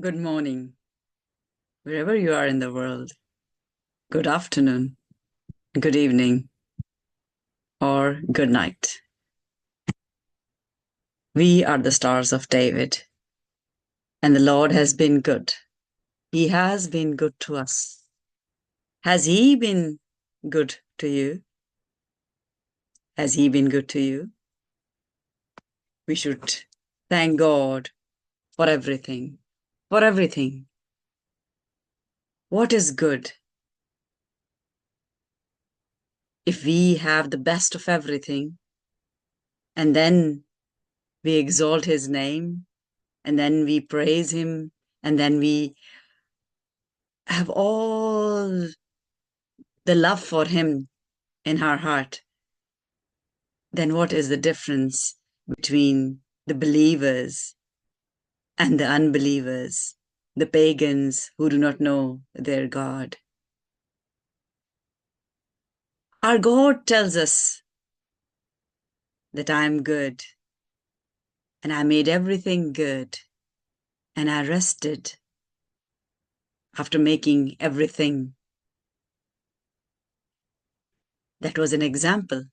Good morning, wherever you are in the world. Good afternoon, good evening, or good night. We are the stars of David, and the Lord has been good. He has been good to us. Has He been good to you? Has He been good to you? We should thank God for everything. For everything. What is good? If we have the best of everything, and then we exalt His name, and then we praise Him, and then we have all the love for Him in our heart, then what is the difference between the believers and the unbelievers, the pagans who do not know their God? Our God tells us that I am good, and I made everything good, and I rested after making everything. That was an example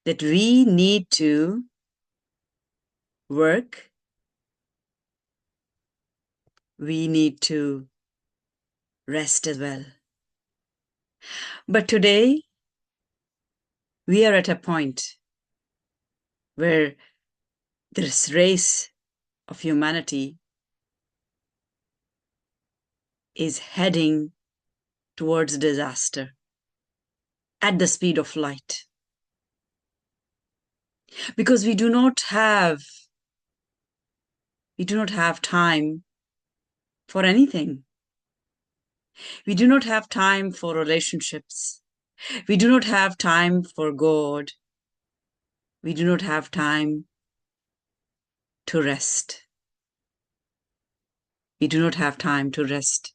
that we need to work, we need to rest as well. But today, we are at a point where this race of humanity is heading towards disaster at the speed of light. Because we do not have time for anything. We do not have time for relationships. We do not have time for God. We do not have time to rest. We do not have time to rest.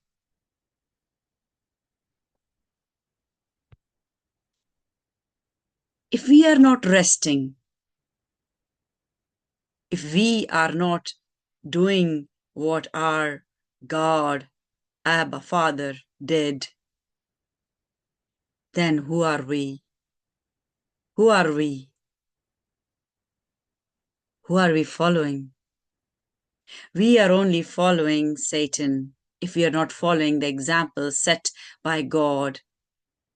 If we are not resting, if we are not doing what our God, Abba, Father did, then who are we? Who are we? Who are we following? We are only following Satan if we are not following the example set by God.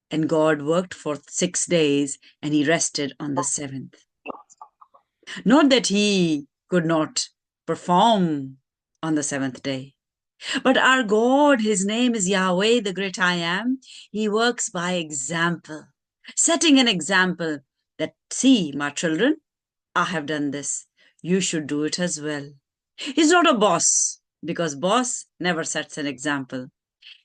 And God worked for 6 days and He rested on the seventh. Not that He could not perform on the seventh day. But our God, His name is Yahweh, the great I am. He works by example, setting an example that, see, my children, I have done this. You should do it as well. He's not a boss, because boss never sets an example.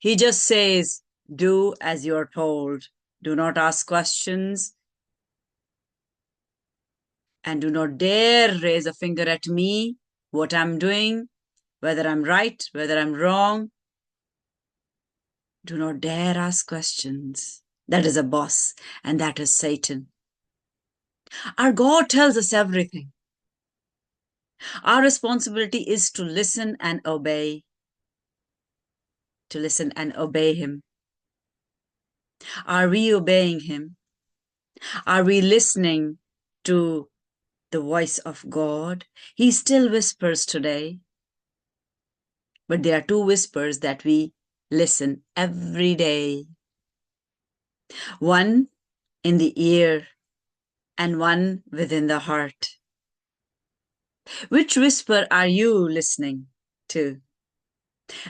He just says, do as you're told. Do not ask questions. And do not dare raise a finger at me, what I'm doing, whether I'm right, whether I'm wrong. Do not dare ask questions. That is a boss, and that is Satan. Our God tells us everything. Our responsibility is to listen and obey. To listen and obey Him. Are we obeying Him? Are we listening to the voice of God? He still whispers today. But there are two whispers that we listen every day. One in the ear and one within the heart. Which whisper are you listening to?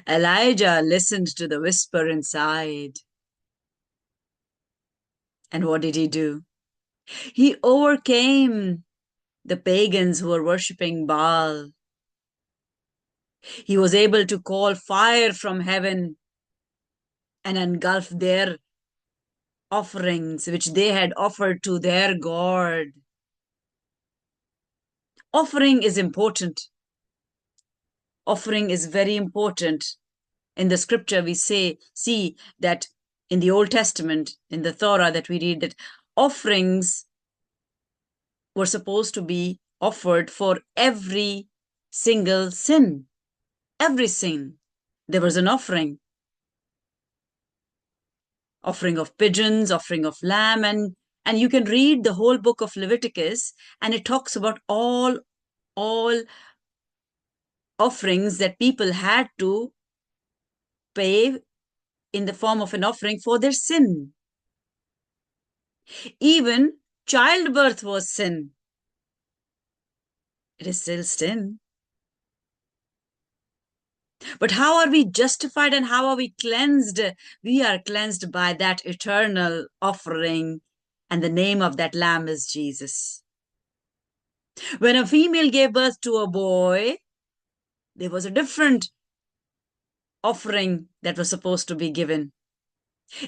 Elijah listened to the whisper inside. And what did he do? He overcame the pagans who were worshipping Baal. He was able to call fire from heaven and engulf their offerings which they had offered to their God. Offering is important. Offering is very important. In the scripture, we see that in the Old Testament, in the Torah that we read, that offerings were supposed to be offered for every single sin. every sin, there was an offering of pigeons, offering of lamb, and you can read the whole book of Leviticus, and it talks about all offerings that people had to pay in the form of an offering for their sin. Even childbirth was sin. It is still sin. But how are we justified and how are we cleansed? We are cleansed by that eternal offering, and the name of that lamb is Jesus. When a female gave birth to a boy, there was a different offering that was supposed to be given.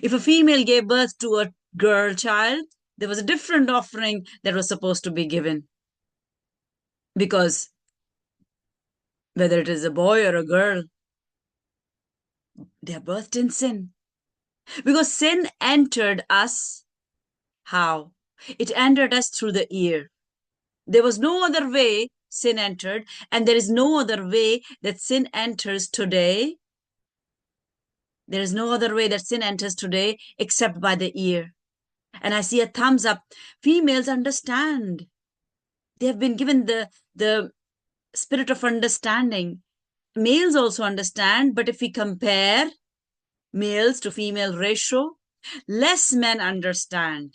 If a female gave birth to a girl child, there was a different offering that was supposed to be given. Because whether it is a boy or a girl, they are birthed in sin. Because sin entered us. How? It entered us through the ear. There was no other way sin entered, and there is no other way that sin enters today. There is no other way that sin enters today except by the ear. And I see a thumbs up. Females understand. They have been given the spirit of understanding. Males also understand, but if we compare males to female ratio, less men understand.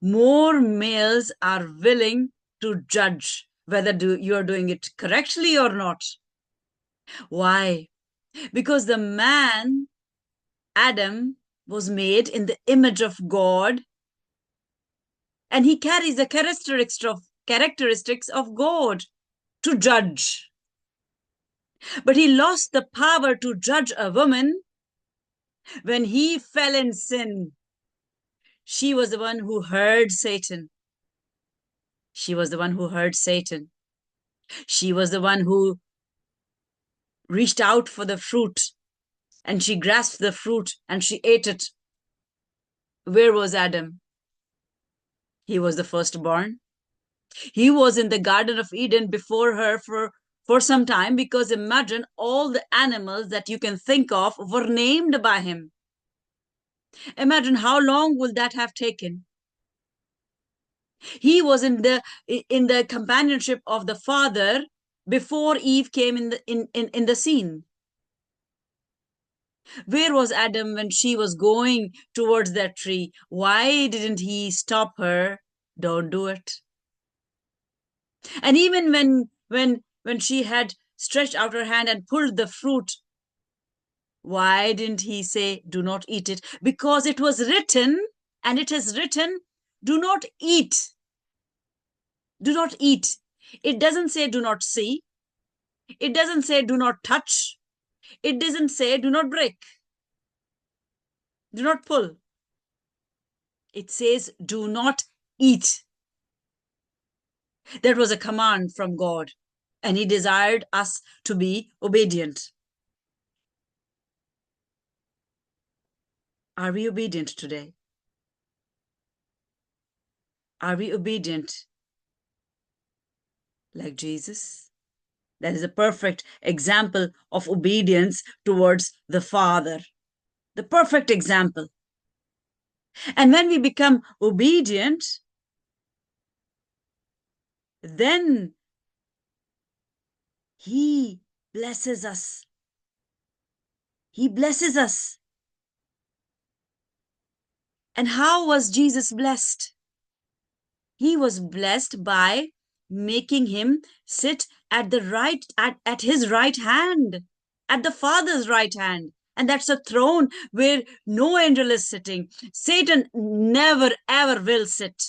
More males are willing to judge whether you are doing it correctly or not. Why? Because the man, Adam, was made in the image of God, and he carries the characteristics of God to judge. But he lost the power to judge a woman when he fell in sin. She was the one who heard Satan. She was the one who heard Satan. She was the one who reached out for the fruit, and she grasped the fruit and she ate it. Where was Adam? He was the firstborn. He was in the Garden of Eden before her for some time, because imagine all the animals that you can think of were named by him. Imagine how long will that have taken? He was in the companionship of the Father before Eve came in the scene. Where was Adam when she was going towards that tree? Why didn't he stop her? Don't do it. And even when she had stretched out her hand and pulled the fruit, why didn't he say, do not eat it? Because it was written, and it is written, do not eat. Do not eat. It doesn't say do not see. It doesn't say do not touch. It doesn't say do not break. Do not pull. It says do not eat. That was a command from God, and he desired us to be obedient. Are we obedient today? Are we obedient like Jesus? That is a perfect example of obedience towards the Father. The perfect example. And when we become obedient, then he blesses us. He blesses us. And how was Jesus blessed? He was blessed by making him sit at his right hand, at the Father's right hand. And that's a throne where no angel is sitting. Satan never ever will sit.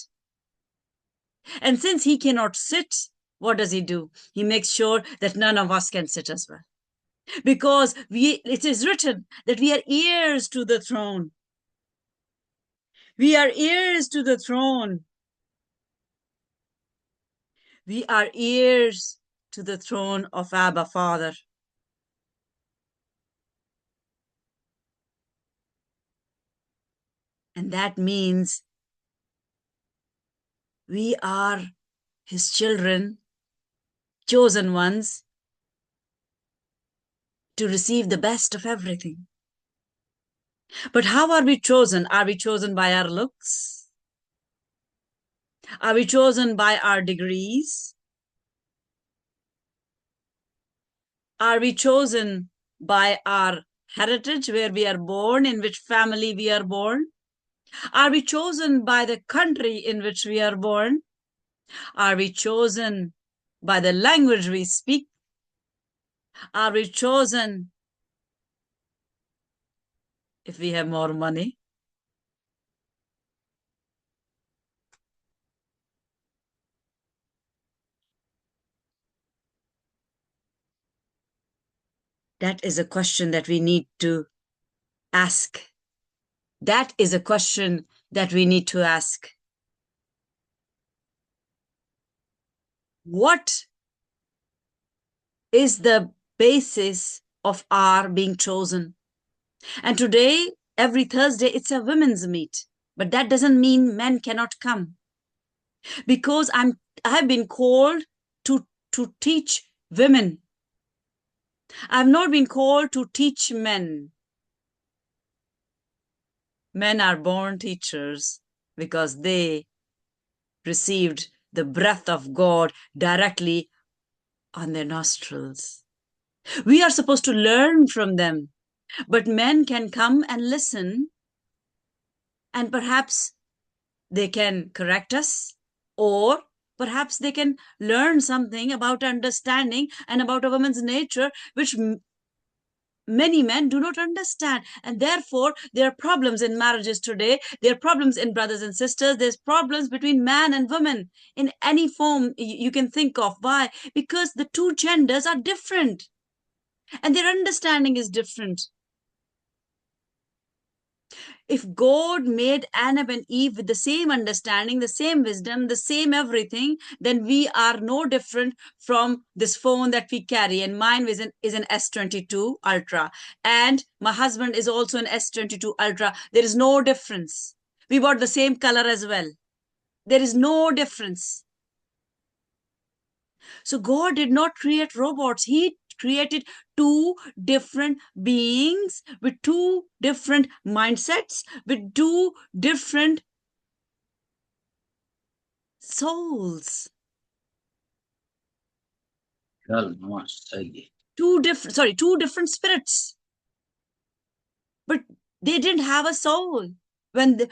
And since he cannot sit, what does he do? He makes sure that none of us can sit as well. Because it is written that we are heirs to the throne. We are heirs to the throne. We are heirs to the throne of Abba Father. And that means we are his children, chosen ones, to receive the best of everything. But how are we chosen? Are we chosen by our looks? Are we chosen by our degrees? Are we chosen by our heritage, where we are born, in which family we are born? Are we chosen by the country in which we are born? Are we chosen by the language we speak? Are we chosen if we have more money? That is a question that we need to ask. That is a question that we need to ask. What is the basis of our being chosen? And today, every Thursday, it's a women's meet. But that doesn't mean men cannot come. Because I've been called to teach women. I've not been called to teach men. Men are born teachers because they received the breath of God directly on their nostrils. We are supposed to learn from them, but men can come and listen, and perhaps they can correct us, or perhaps they can learn something about understanding and about a woman's nature, which many men do not understand. And therefore, there are problems in marriages today. There are problems in brothers and sisters. There's problems between man and woman in any form you can think of. Why? Because the two genders are different and their understanding is different. If God made Adam and Eve with the same understanding, the same wisdom, the same everything, then we are no different from this phone that we carry. And mine is an S22 Ultra. And my husband is also an S22 Ultra. There is no difference. We bought the same color as well. There is no difference. So God did not create robots. He created two different beings with two different mindsets, with two different souls. Two different spirits. But they didn't have a soul. When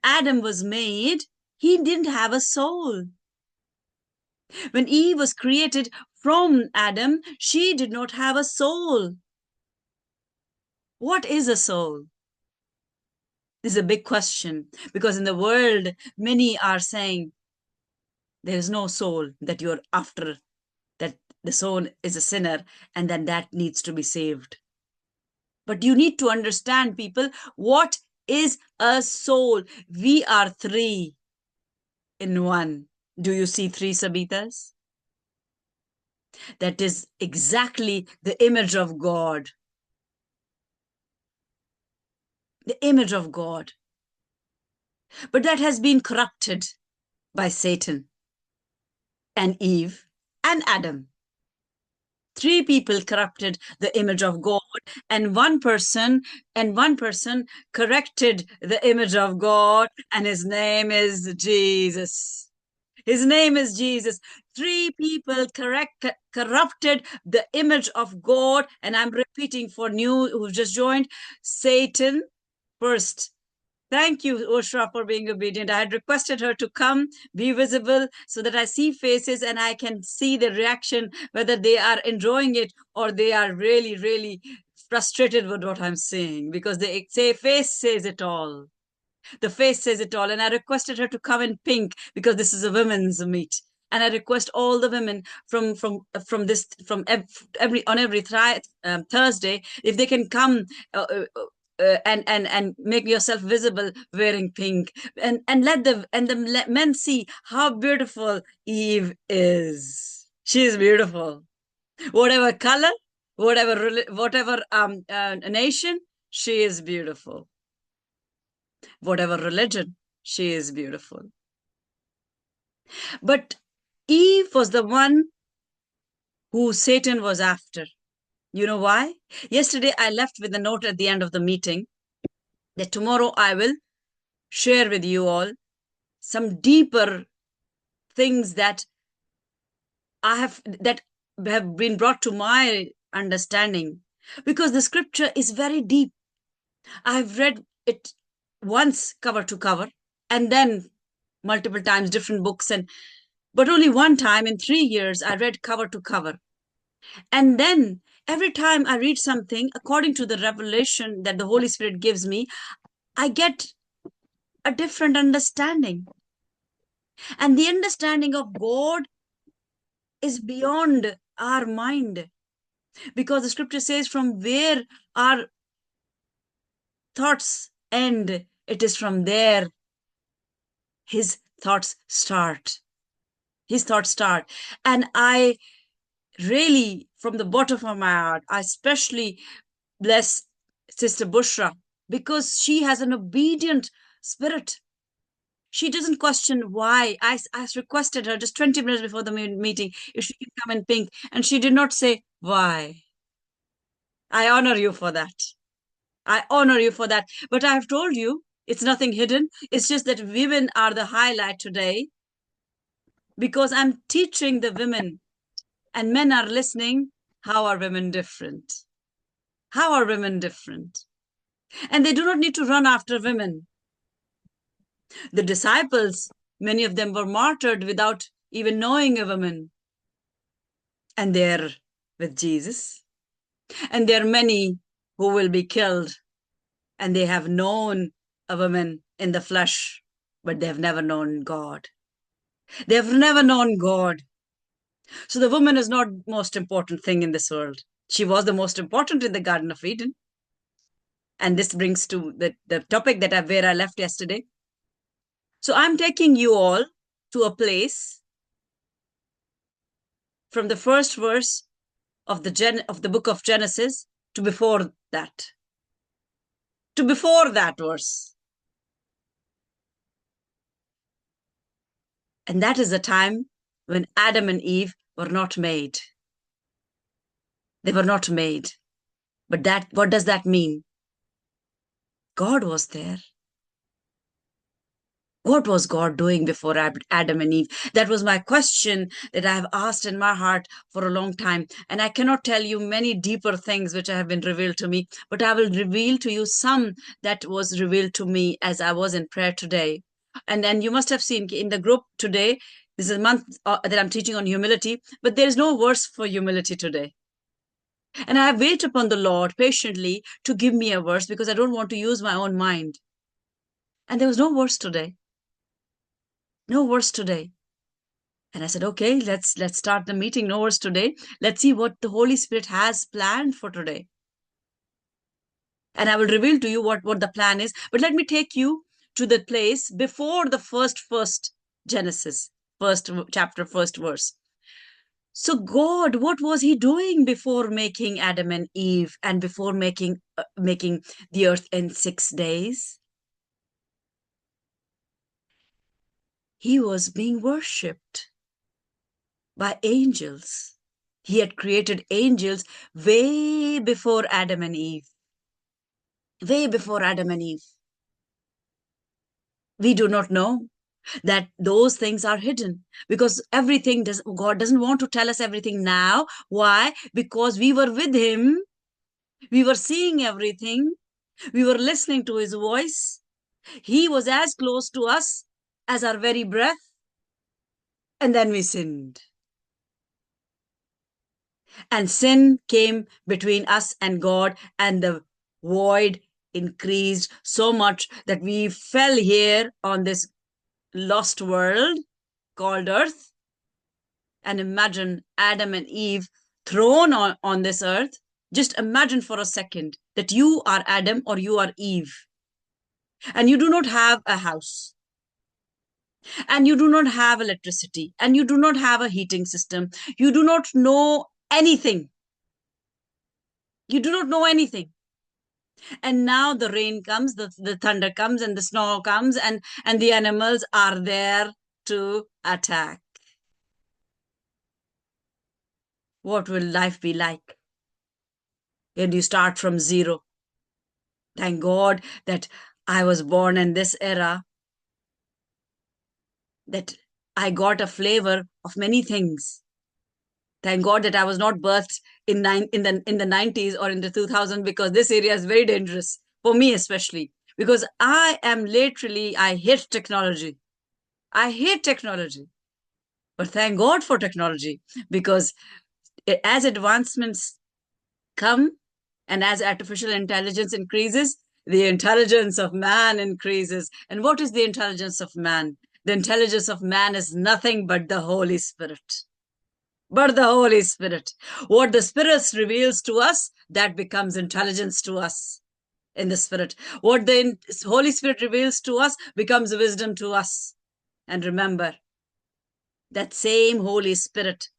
Adam was made, he didn't have a soul. When Eve was created from Adam, she did not have a soul. What is a soul? This is a big question, because in the world, many are saying there is no soul, that you're after, that the soul is a sinner, and then that needs to be saved. But you need to understand, people, what is a soul? We are three in one. Do you see three Sabitas? That is exactly the image of God. The image of God. But that has been corrupted by Satan and Eve and Adam. Three people corrupted the image of God, and one person corrected the image of God, and his name is Jesus. His name is Jesus. Three people corrupted the image of God, and I'm repeating for new who just joined: Satan first. Thank you, Ushra, for being obedient. I had requested her to come, be visible, so that I see faces and I can see the reaction, whether they are enjoying it or they are really, really frustrated with what I'm saying, because they say face says it all. The face says it all. And I requested her to come in pink because this is a women's meet. And I request all the women from every Thursday, if they can come and make yourself visible wearing pink, and the men see how beautiful Eve is. She is beautiful. Whatever color, whatever nation, she is beautiful. Whatever religion, she is beautiful. But Eve was the one who Satan was after. You know why? Yesterday, I left with a note at the end of the meeting that tomorrow I will share with you all some deeper things that have been brought to my understanding, because the scripture is very deep. I've read it once cover to cover, and then multiple times different books, and but only one time in 3 years I read cover to cover. And then every time I read something according to the revelation that the Holy Spirit gives me, I get a different understanding. And the understanding of God is beyond our mind, because the scripture says, from where our thoughts end, it is from there his thoughts start. His thoughts start. And I really, from the bottom of my heart, I especially bless Sister Bushra, because she has an obedient spirit. She doesn't question why. I requested her just 20 minutes before the meeting if she can come in pink, and she did not say why. I honor you for that. I honor you for that. But I have told you, it's nothing hidden. It's just that women are the highlight today, because I'm teaching the women, and men are listening. How are women different? How are women different? And they do not need to run after women. The disciples, many of them were martyred without even knowing a woman. And they're with Jesus. And there are many who will be killed, and they have known a woman in the flesh, but they have never known God. They have never known God. So the woman is not most important thing in this world. She was the most important in the Garden of Eden. And this brings to the topic where I left yesterday. So I'm taking you all to a place from the first verse of the book of Genesis to before that. To before that verse. And that is the time when Adam and Eve were not made. They were not made. But what does that mean? God was there. What was God doing before Adam and Eve? That was my question that I have asked in my heart for a long time. And I cannot tell you many deeper things which have been revealed to me, but I will reveal to you some that was revealed to me as I was in prayer today. And then you must have seen in the group today, this is a month that I'm teaching on humility, but there is no verse for humility today. And I wait upon the Lord patiently to give me a verse, because I don't want to use my own mind. And there was no verse today. No verse today. And I said, okay, let's start the meeting. No verse today. Let's see what the Holy Spirit has planned for today. And I will reveal to you what the plan is. But let me take you to the place before the first Genesis, first chapter, first verse. So God, what was he doing before making Adam and Eve, and before making the earth in 6 days? He was being worshipped by angels. He had created angels way before Adam and Eve. Way before Adam and Eve. We do not know that those things are hidden, because God doesn't want to tell us everything now. Why? Because we were with him. We were seeing everything. We were listening to his voice. He was as close to us as our very breath. And then we sinned. And sin came between us and God, and the void increased so much that we fell here on this lost world called earth. And imagine Adam and Eve thrown on this earth. Just imagine for a second that you are Adam or you are Eve, and you do not have a house, and you do not have electricity, and you do not have a heating system. You do not know anything. You do not know anything. And now the rain comes, the thunder comes, and the snow comes, and the animals are there to attack. What will life be like? and you start from zero. Thank God that I was born in this era, that I got a flavor of many things. Thank God that I was not birthed in the 90s or in the 2000s, because this area is very dangerous for me, especially because I hate technology. I hate technology. But thank God for technology, because as advancements come and as artificial intelligence increases, the intelligence of man increases. And what is the intelligence of man? The intelligence of man is nothing but the Holy Spirit. But the Holy Spirit. What the Spirit reveals to us, that becomes intelligence to us in the Spirit. What the Holy Spirit reveals to us becomes wisdom to us. And remember, that same Holy Spirit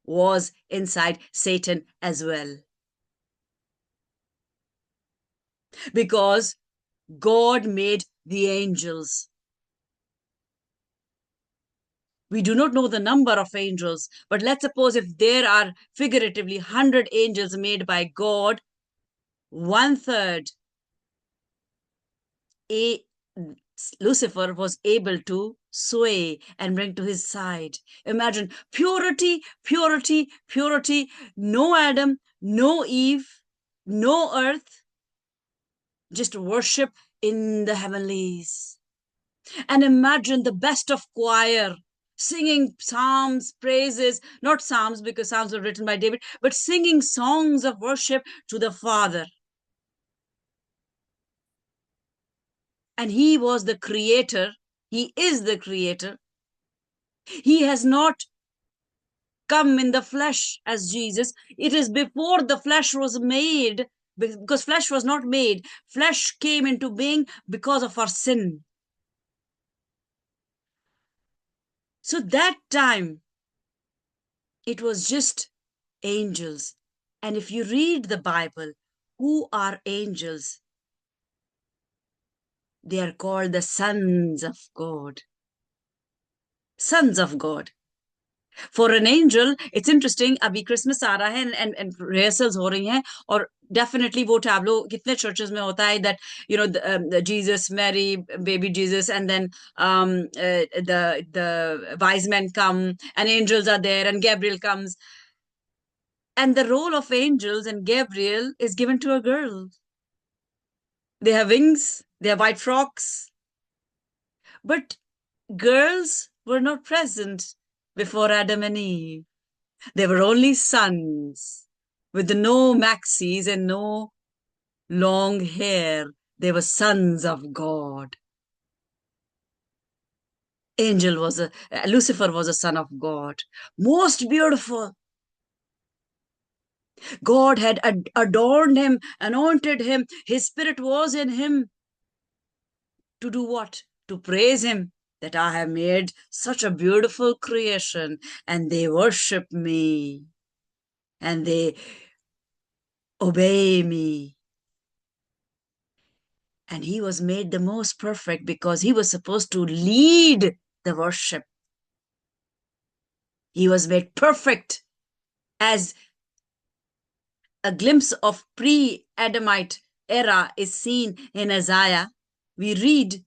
was inside Satan as well. Because God made the angels. We do not know the number of angels, but let's suppose if there are figuratively 100 angels made by God, 1/3 Lucifer was able to sway and bring to his side. Imagine purity, purity, purity. No Adam, no Eve, no earth, just worship in the heavenlies. And imagine the best of choir singing psalms, praises, not psalms because psalms were written by David, but singing songs of worship to the Father. And he was the creator. He is the creator. He has not come in the flesh as Jesus. It is before the flesh was made, because flesh was not made. Flesh came into being because of our sin. So that time, it was just angels. And if you read the Bible, who are angels? They are called the sons of God. Sons of God. For an angel, it's interesting, अभी Christmas आ रहा है and rehearsals हो रही हैं, और definitely वो tableau कितने churches में होता है that the Jesus, Mary, baby Jesus, and then the wise men come and angels are there and Gabriel comes, and the role of angels and Gabriel is given to a girl. They have wings, they have white frocks, but girls were not present before Adam and Eve. They were only sons with no maxis and no long hair. They were sons of God. Lucifer was a son of God. Most beautiful. God had adorned him, anointed him. His spirit was in him. To do what? To praise him, that I have made such a beautiful creation and they worship me and they obey me. And he was made the most perfect because he was supposed to lead the worship. He was made perfect. As a glimpse of pre-Adamite era is seen in Isaiah, we read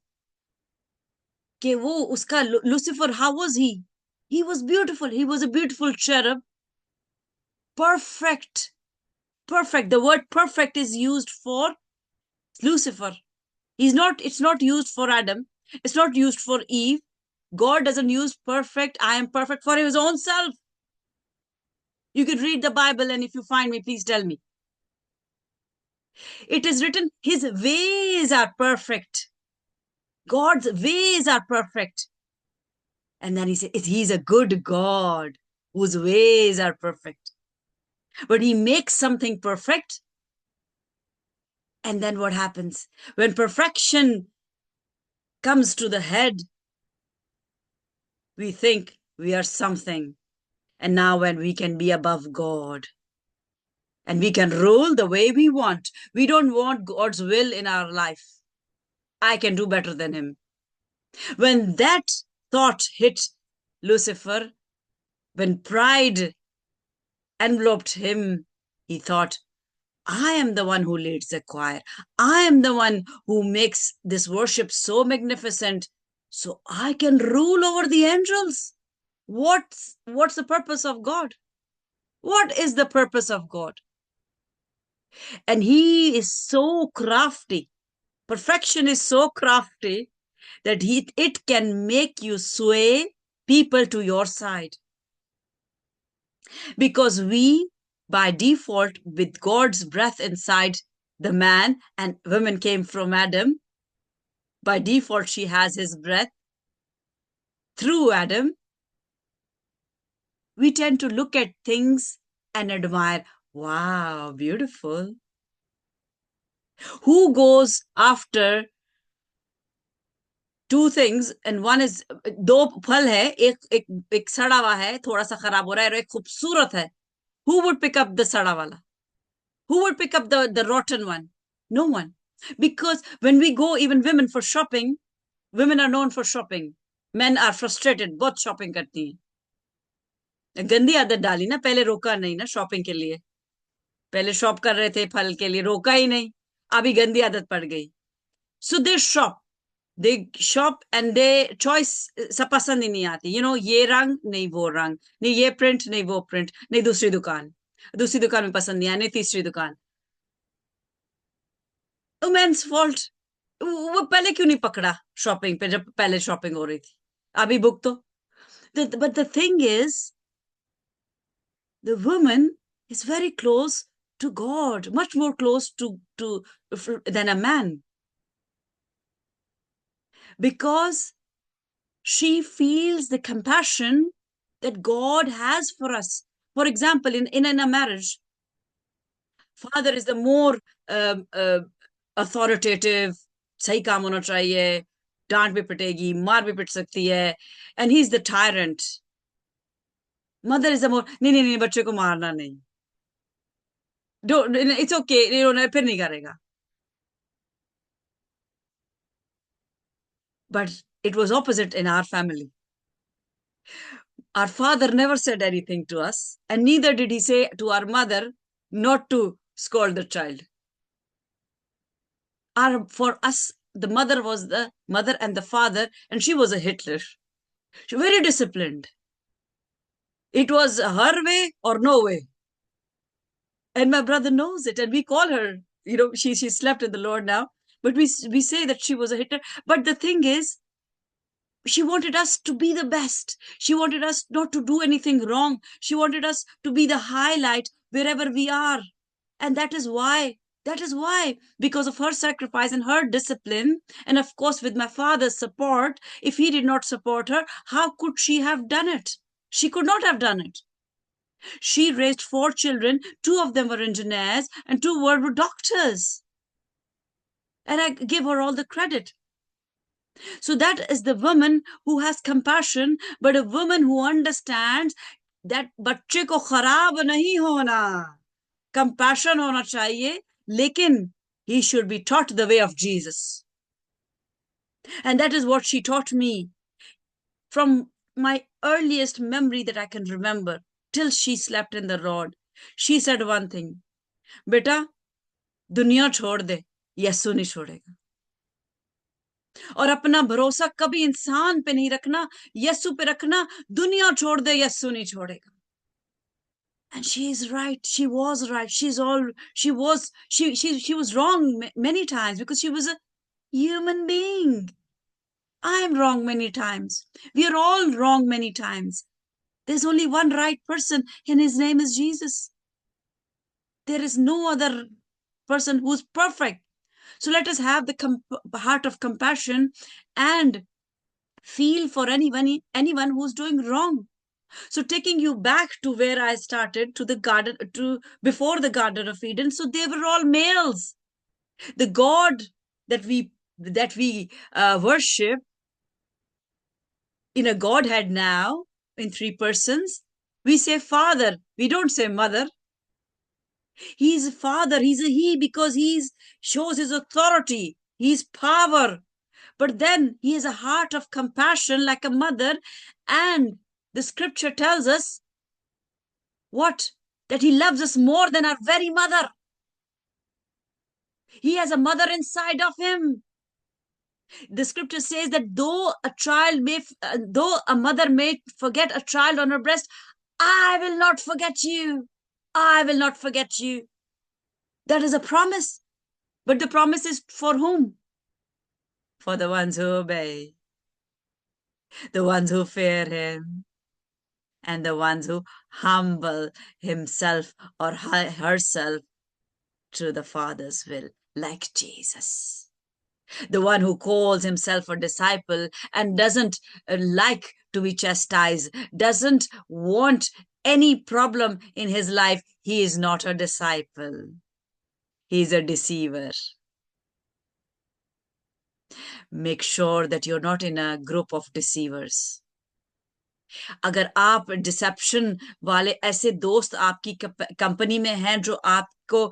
कि वो उसका Lucifer, how was he? He was beautiful. He was a beautiful cherub. Perfect. Perfect. The word perfect is used for Lucifer. It's not used for Adam. It's not used for Eve. God doesn't use perfect. I am perfect for his own self. You can read the Bible, and if you find me, please tell me. It is written, his ways are perfect. God's ways are perfect. And then he said, he's a good God whose ways are perfect. But he makes something perfect. And then what happens? When perfection comes to the head, we think we are something. And now when we can be above God and we can rule the way we want, we don't want God's will in our life. I can do better than him. When that thought hit Lucifer, when pride enveloped him, he thought, I am the one who leads the choir. I am the one who makes this worship so magnificent. So I can rule over the angels. What's the purpose of God? What is the purpose of God? And he is so crafty. Perfection is so crafty that it can make you sway people to your side. Because we, by default, with God's breath inside the man, and woman came from Adam, by default, she has his breath through Adam. We tend to look at things and admire, wow, beautiful. Who goes after two things, and one is, दो फल है, एक सड़ा हुआ है, थोड़ा सा खराब हो रहा है, और एक खूबसूरत है. Who would pick up the सड़ा वाला? Who would pick up the rotten one? No one. Because when we go, even women, for shopping, women are known for shopping. Men are frustrated, बहुत shopping करती हैं. गंदी आदत डाली ना, पहले रोका नहीं ना शॉपिंग के लिए. पहले शॉप कर रहे थे फल के लिए, रोका ही नहीं. अभी गंदी आदत पड़ गई. So they shop and they choice सब पसंद ही नहीं आती. ये रंग नहीं, वो रंग नहीं, ये प्रिंट नहीं, वो प्रिंट नहीं, दूसरी दुकान में पसंद नहीं आया, नहीं तीसरी दुकान. Men's fault. वो पहले क्यों नहीं पकड़ा शॉपिंग पे, जब पहले शॉपिंग हो रही थी. अभी बुक तो. But the thing is, the woman is very close to God, much more close to than a man, because she feels the compassion that God has for us. For example, in a marriage, father is the more authoritative. सही काम होना चाहिए, डांट भी पिटेगी, मार भी पिट सकती है, and he's the tyrant. Mother is the more, नहीं नहीं नहीं, बच्चे को मारना नहीं, it's okay, फिर नहीं करेगा. But it was opposite in our family. Our father never said anything to us, and neither did he say to our mother not to scold the child. For us, the mother was the mother and the father, and she was a Hitler. She was very disciplined. It was her way or no way. And my brother knows it, and we call her, she slept in the Lord now, but we say that she was a Hitler. But the thing is, she wanted us to be the best. She wanted us not to do anything wrong. She wanted us to be the highlight wherever we are. And that is why, because of her sacrifice and her discipline, and of course, with my father's support, if he did not support her, how could she have done it? She could not have done it. She raised 4 children. 2 of them were engineers and 2 were doctors. And I give her all the credit. So that is the woman who has compassion, but a woman who understands that बच्चे को खराब नहीं होना, compassion होना चाहिए, लेकिन he should be taught the way of Jesus. And that is what she taught me from my earliest memory that I can remember till she slept in the rod. She said one thing, बेटा दुनिया छोड़ दे, यीशु नहीं छोड़ेगा. और अपना भरोसा कभी इंसान पे नहीं रखना, यीशु पे रखना. दुनिया छोड़ दे, यीशु नहीं छोड़ेगा. And she is right. She was right. She was wrong many times because she was a human being. I am wrong many times. We are all wrong many times. There's only one right person, and his name is Jesus. There is no other person who's perfect. So let us have the heart of compassion and feel for anyone who's doing wrong. So taking you back to where I started, to the garden, to before the Garden of Eden. So they were all males. The God that we worship in a Godhead now, in 3 persons, we say Father. We don't say Mother. He's a father. He's a he because he shows his authority, his power. But then he has a heart of compassion like a mother. And the scripture tells us what? That he loves us more than our very mother. He has a mother inside of him. The scripture says that though a mother may forget a child on her breast, I will not forget you. I will not forget you. That is a promise. But the promise is for whom? For the ones who obey, the ones who fear him, and the ones who humble himself or herself to the Father's will, like Jesus. The one who calls himself a disciple and doesn't like to be chastised, doesn't want any problem in his life, he is not a disciple. He is a deceiver. Make sure that you're not in a group of deceivers. अगर आप dissipation वाले ऐसे दोस्त आपकी company में हैं जो आपको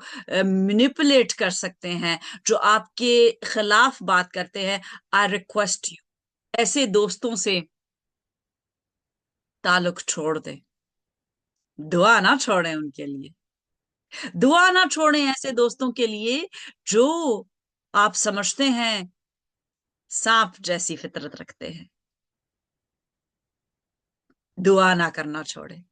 मैनिपुलेट कर सकते हैं, जो आपके खिलाफ बात करते हैं, आई रिक्वेस्ट यू, ऐसे दोस्तों से ताल्लुक छोड़ दें. दुआ ना छोड़ें उनके लिए, दुआ ना छोड़ें ऐसे दोस्तों के लिए जो आप समझते हैं सांप जैसी फितरत रखते हैं. दुआ ना करना छोड़े,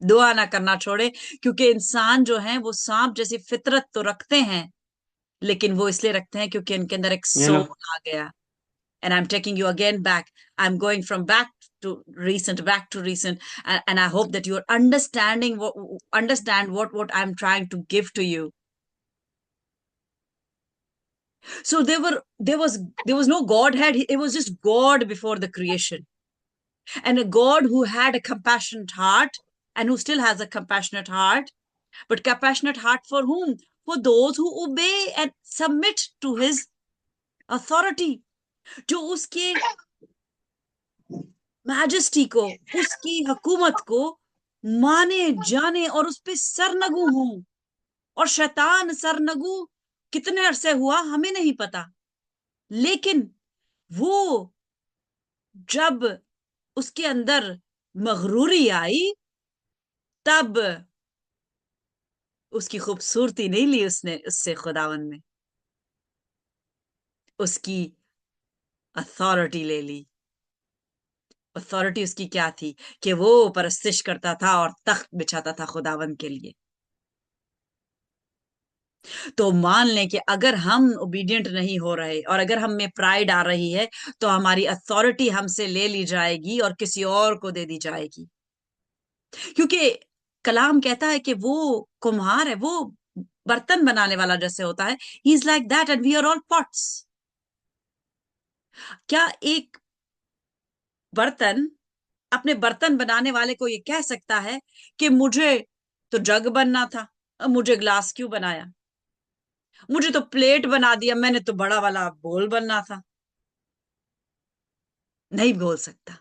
दुआ ना करना छोड़े, क्योंकि इंसान जो है वो सांप जैसी फितरत तो रखते हैं, लेकिन वो इसलिए रखते हैं क्योंकि इनके अंदर एक सोल आ गया. And I'm taking you again back. I'm going from back to recent, and I hope that you're understand what I'm trying to give to you. So there was no Godhead. It was just God before the creation, and a God who had a compassionate heart and who still has a compassionate heart. But compassionate heart for whom? For those who obey and submit to his authority. जो उसके majesty को, उसकी हुकूमत को माने जाने और उस पे सरनगू हूं. और शैतान सरनगू कितने अरसे हुआ हमें नहीं पता, लेकिन वो जब उसके अंदर मगरूरी आई, तब उसकी खूबसूरती नहीं ली उसने उससे, खुदावन ने उसकी अथॉरिटी ले ली. अथॉरिटी उसकी क्या थी कि वो परस्तिश करता था और तख्त बिछाता था खुदावन के लिए. तो मान लें कि अगर हम ओबीडियंट नहीं हो रहे और अगर हम में प्राइड आ रही है, तो हमारी अथॉरिटी हमसे ले ली जाएगी और किसी और को दे दी जाएगी. क्योंकि कलाम कहता है कि वो कुम्हार है, वो बर्तन बनाने वाला जैसे होता है. He is like that and we are all pots. क्या एक बर्तन अपने बर्तन बनाने वाले को ये कह सकता है कि मुझे तो जग बनना था, अब मुझे ग्लास क्यों बनाया? मुझे तो प्लेट बना दिया, मैंने तो बड़ा वाला बोल बनना था. नहीं बोल सकता.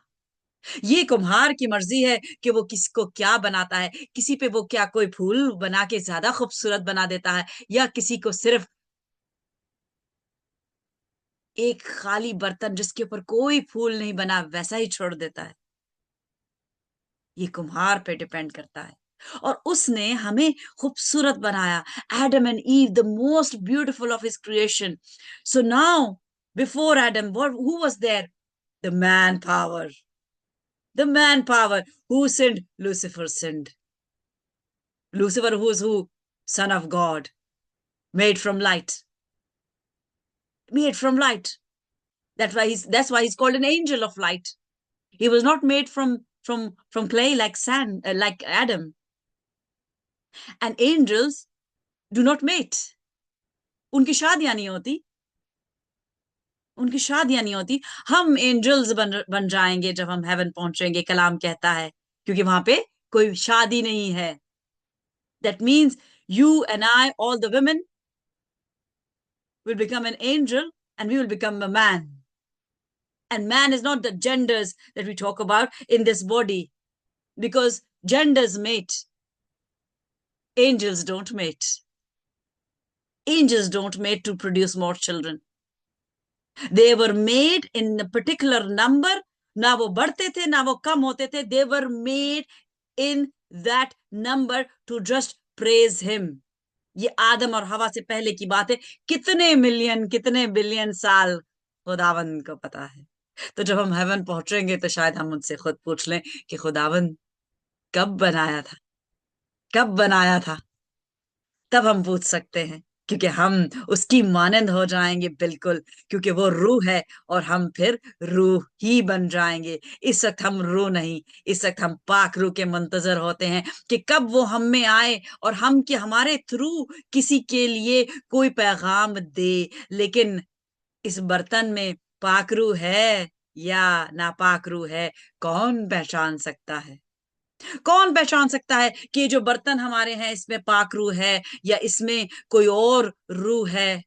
ये कुम्हार की मर्जी है कि वो किसको क्या बनाता है. किसी पे वो क्या कोई फूल बना के ज्यादा खूबसूरत बना देता है, या किसी को सिर्फ एक खाली बर्तन जिसके ऊपर कोई फूल नहीं बना वैसा ही छोड़ देता है. ये कुम्हार पे डिपेंड करता है. और उसने हमें खूबसूरत बनाया. Adam and ewe, the most beautiful of his creation. So now before Adam, who was there? The manpower. The manpower. Who sinned? Lucifer sinned. Lucifer, who is who? Son of God, made from light. Made from light. That's why he's called an angel of light. He was not made from clay like sand, like Adam. And angels do not mate. उनकी शादियां नहीं होती. उनकी शादियां नहीं होती. हम angels बन जाएंगे जब हम हेवन पहुंचेंगे, कलाम कहता है, क्योंकि वहां पे कोई शादी नहीं है. That means you and I, all the women, will become an angel and we will become a man. And man is not the genders that we talk about in this body, because genders mate. Angels don't mate. Angels don't mate to produce more children. They were made in a particular number. ना वो बढ़ते थे ना वो कम होते थे. They were made in that number to just praise him. ये आदम और हवा से पहले की बात है, कितने मिलियन कितने बिलियन साल खुदावन को पता है। तो जब हम हेवन पहुंचेंगे तो शायद हम उनसे खुद पूछ लें कि खुदावन कब बनाया था, कब बनाया था। तब हम पूछ सकते हैं, क्योंकि हम उसकी मानंद हो जाएंगे बिल्कुल, क्योंकि वो रूह है और हम फिर रूह ही बन जाएंगे। इस वक्त हम रूह नहीं, इस वक्त हम पाक रूह के मुंतजर होते हैं कि कब वो हम में आए और हम कि हमारे थ्रू किसी के लिए कोई पैगाम दे। लेकिन इस बर्तन में पाक रूह है या नापाक रूह है, कौन पहचान सकता है? कौन पहचान सकता है कि जो बर्तन हमारे हैं इसमें पाक रूह है या इसमें कोई और रूह है?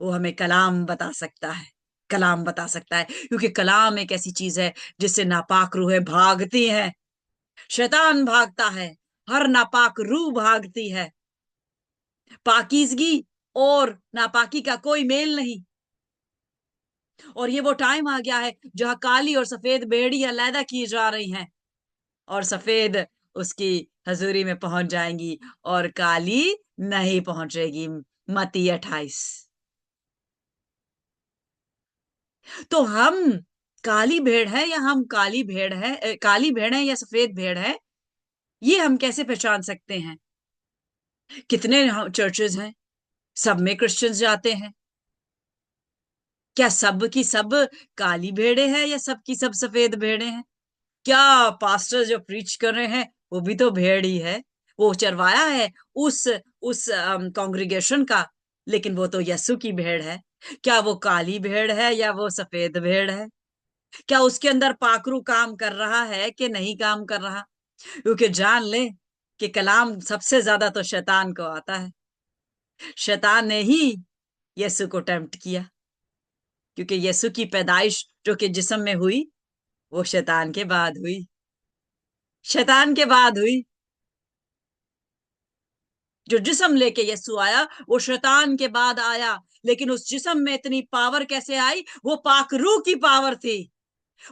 वो हमें कलाम बता सकता है, कलाम बता सकता है, क्योंकि कलाम एक ऐसी चीज है जिससे नापाक रूहें भागती हैं। शैतान भागता है, हर नापाक रूह भागती है। पाकीज़गी और नापाकी का कोई मेल नहीं। और ये वो टाइम आ गया है जहां काली और सफेद भेड़ियां अलहदा की जा रही हैं, और सफेद उसकी हजूरी में पहुंच जाएंगी और काली नहीं पहुंचेगी। मत्ती 28। तो हम काली भेड़ है या हम काली भेड़ है, काली भेड़ है या सफेद भेड़ है, ये हम कैसे पहचान सकते हैं? कितने चर्चेज हैं, सब में क्रिश्चियंस जाते हैं, क्या सब की सब काली भेड़े हैं या सब की सब सफेद भेड़े हैं? क्या पास्टर जो प्रीच कर रहे हैं वो भी तो भेड़ ही है, वो चरवाया है उस कॉन्ग्रीगेशन का, लेकिन वो तो यस्सु की भेड़ है। क्या वो काली भेड़ है या वो सफेद भेड़ है? क्या उसके अंदर पाखरू काम कर रहा है कि नहीं काम कर रहा? क्योंकि जान ले कि कलाम सबसे ज्यादा तो शैतान को आता है। शैतान ने ही यीशु को टेम्प्ट किया, क्योंकि यीशु की पैदाइश जो कि जिस्म में हुई वो शैतान के बाद हुई, शैतान के बाद हुई। जो जिस्म लेके यीशु आया वो शैतान के बाद आया, लेकिन उस जिस्म में इतनी पावर कैसे आई? वो पाक रूह की पावर थी।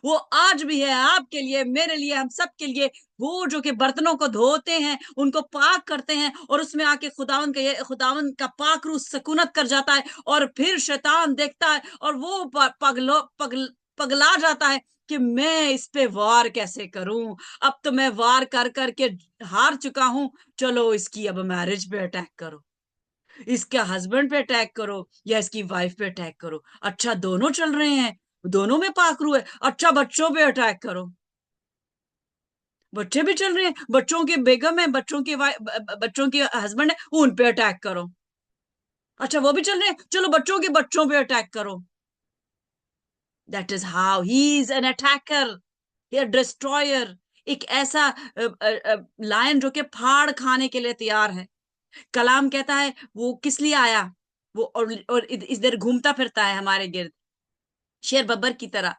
वो आज भी है आपके लिए, मेरे लिए, हम सब के लिए। वो जो कि बर्तनों को धोते हैं, उनको पाक करते हैं, और उसमें आके खुदावन का पाक रूह सुकूनत कर जाता है, और फिर शैतान देखता है और वो पगला जाता है कि मैं इस पे वार कैसे करूं। अब तो मैं वार कर करके हार चुका हूं, चलो इसकी अब मैरिज पे अटैक करो, इसके हस्बैंड पे अटैक करो या इसकी वाइफ पे अटैक करो। अच्छा दोनों चल रहे हैं, दोनों में पाखरू है, अच्छा बच्चों पे अटैक करो। बच्चे भी चल रहे हैं, बच्चों के बेगम है, बच्चों के हस्बैंड है, उन पे अटैक करो। अच्छा वो भी चल रहे हैं, चलो बच्चों के बच्चों पे अटैक करो। That is how he is an attacker, या डिस्ट्रॉयर। एक ऐसा लायन जो कि फाड़ खाने के लिए तैयार है। कलाम कहता है वो किस लिए आया? वो और इधर घूमता फिरता है हमारे गिर्द, शेर बब्बर की तरह।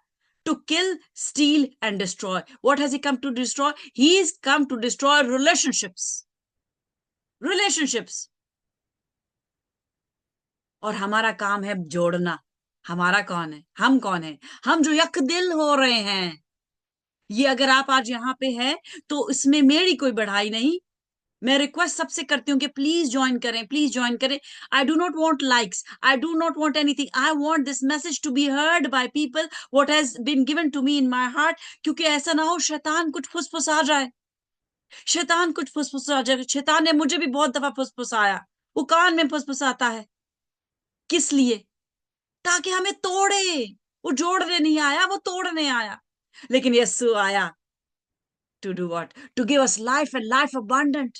To kill, steal and destroy. What has he come to destroy? He is come to destroy relationships, relationships. और हमारा काम है जोड़ना। हमारा कौन है, हम कौन है? हम जो यक दिल हो रहे हैं। ये अगर आप आज यहाँ पे हैं तो इसमें मेरी कोई बढ़ाई नहीं। मैं रिक्वेस्ट सबसे करती हूँ कि प्लीज ज्वाइन करें, प्लीज ज्वाइन करें। I do not want likes, I do not want anything. I want this message to be heard by people, what has been given to me in my heart. क्योंकि ऐसा ना हो शैतान कुछ फुसफुसा जाए, शैतान कुछ फुसफुसा जाए। शैतान ने मुझे भी बहुत दफा फुसफुसाया, वो कान में फुसफुसाता है। किस लिए? ताकि हमें तोड़े। वो जोड़ने नहीं आया, वो तोड़ने आया। लेकिन यस्सु आया to do what? To give us life and life abundant.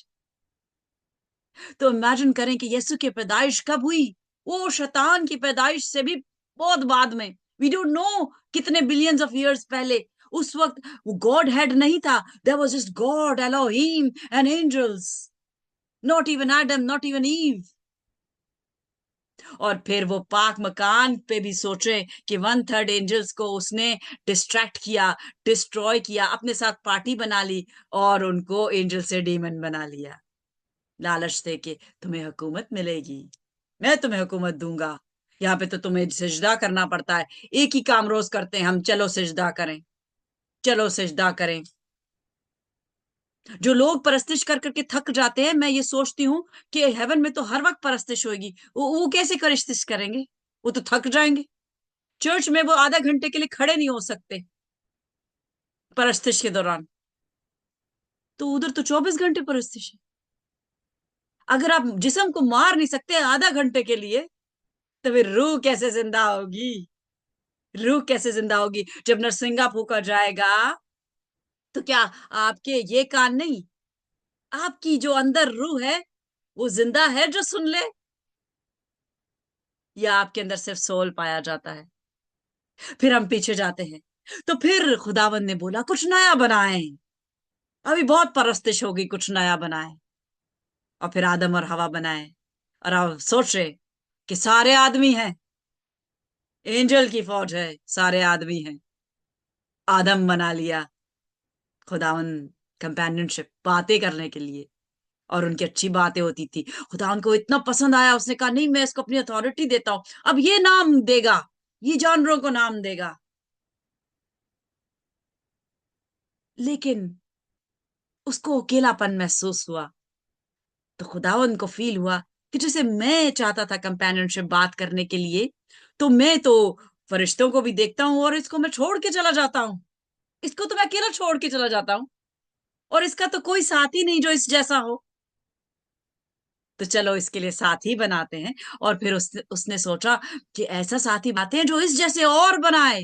तो इमेजिन करें कि यीशु की पैदाइश कब हुई? वो शैतान की पैदाइश से भी बहुत बाद में। वी डोंट नो कितने बिलियंस ऑफ इयर्स पहले। उस वक्त वो गॉड हेड नहीं था, there was just God, Elohim and angels, not even Adam, not even Eve. और फिर वो पाक मकान पे भी सोचे कि 1/3 एंजल्स को उसने डिस्ट्रैक्ट किया, डिस्ट्रॉय किया, अपने साथ पार्टी बना ली और उनको एंजल से डीमन बना लिया, लालच दे के तुम्हें हुकूमत मिलेगी, मैं तुम्हें हुकूमत दूंगा। यहाँ पे तो तुम्हें सिजदा करना पड़ता है। एक ही काम रोज करते हैं हम, चलो सिजदा करें, चलो सिजदा करें। जो लोग परस्तिश कर करके थक जाते हैं, मैं ये सोचती हूँ कि हेवन में तो हर वक्त परस्तिश होगी, वो कैसे परस्तिश करेंगे? वो तो थक जाएंगे। चर्च में वो आधा घंटे के लिए खड़े नहीं हो सकते परस्तिश के दौरान, तो उधर तो 24 घंटे परस्तिश है। अगर आप जिस्म को मार नहीं सकते आधा घंटे के लिए, तो फिर रूह कैसे जिंदा होगी? रूह कैसे जिंदा होगी? जब नरसिंगा फूका जाएगा, तो क्या आपके ये कान नहीं, आपकी जो अंदर रूह है वो जिंदा है जो सुन ले, या आपके अंदर सिर्फ सोल पाया जाता है? फिर हम पीछे जाते हैं, तो फिर खुदावन ने बोला कुछ नया बनाए, अभी बहुत परस्तिश होगी, कुछ नया बनाए। और फिर आदम और हवा बनाए, और अब सोचे कि सारे आदमी हैं, एंजल की फौज है, सारे आदमी हैं। आदम बना लिया खुदावन, कंपेनियनशिप, बातें करने के लिए, और उनकी अच्छी बातें होती थी। खुदावन को इतना पसंद आया, उसने कहा नहीं, मैं इसको अपनी अथॉरिटी देता हूं, अब ये नाम देगा, ये जानवरों को नाम देगा। लेकिन उसको अकेलापन महसूस हुआ, तो खुदावन को फील हुआ कि जैसे मैं चाहता था कंपेनियनशिप बात करने के लिए, तो मैं तो फरिश्तों को भी देखता हूं, और इसको मैं छोड़ के चला जाता हूँ, इसको तो मैं अकेला छोड़ के चला जाता हूँ, और इसका तो कोई साथी नहीं जो इस जैसा हो, तो चलो इसके लिए साथी बनाते हैं। और फिर उसने सोचा कि ऐसा साथी बनाते हैं जो इस जैसे और बनाए,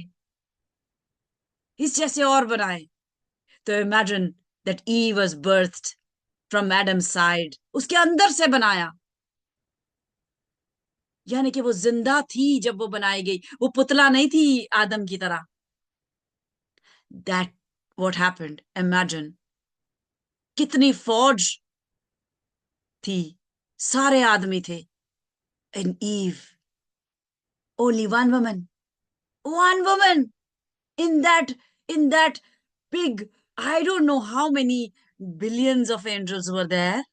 इस जैसे और बनाए। तो imagine that Eve was birthed from Adam's side, उसके अंदर से बनाया, यानी कि वो जिंदा थी जब वो बनाई गई, वो पुतला नहीं थी आदम की तरह। दैट व्हाट हैपेंड, इमेजिन कितनी फौज थी, सारे आदमी थे, and ewe only one woman in that big, I don't know how many billions of angels were there,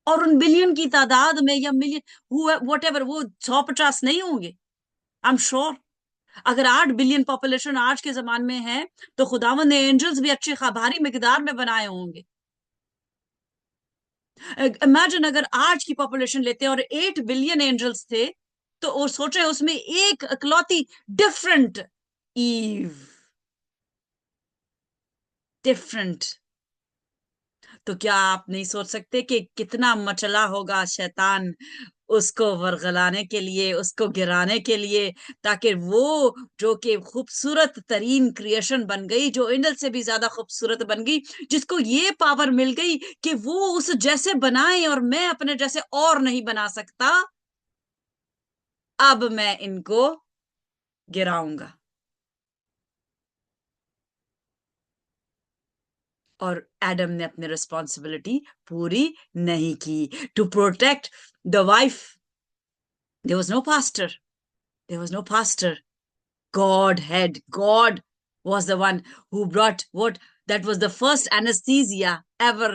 और उन बिलियन की तादाद में, या मिलियन, वट एवर, वो 150 नहीं होंगे, आई एम श्योर। अगर 8 बिलियन पॉपुलेशन आज के जमाने में है, तो खुदावन ने एंजल्स भी अच्छी भारी मिकदार में बनाए होंगे। इमेजिन अगर आज की पॉपुलेशन लेते हैं और 8 बिलियन एंजल्स थे, तो वो सोचे उसमें एक इकलौती डिफरेंट ईव, डिफरेंट। तो क्या आप नहीं सोच सकते कि कितना मचला होगा शैतान उसको वरगलाने के लिए, उसको गिराने के लिए, ताकि वो जो कि खूबसूरत तरीन क्रिएशन बन गई, जो इंडल से भी ज्यादा खूबसूरत बन गई, जिसको ये पावर मिल गई कि वो उस जैसे बनाए, और मैं अपने जैसे और नहीं बना सकता, अब मैं इनको गिराऊंगा। और एडम ने अपनी रिस्पॉन्सिबिलिटी पूरी नहीं की, to protect the wife. There was no pastor, there was no pastor. God was the one who brought what, that was the first anesthesia ever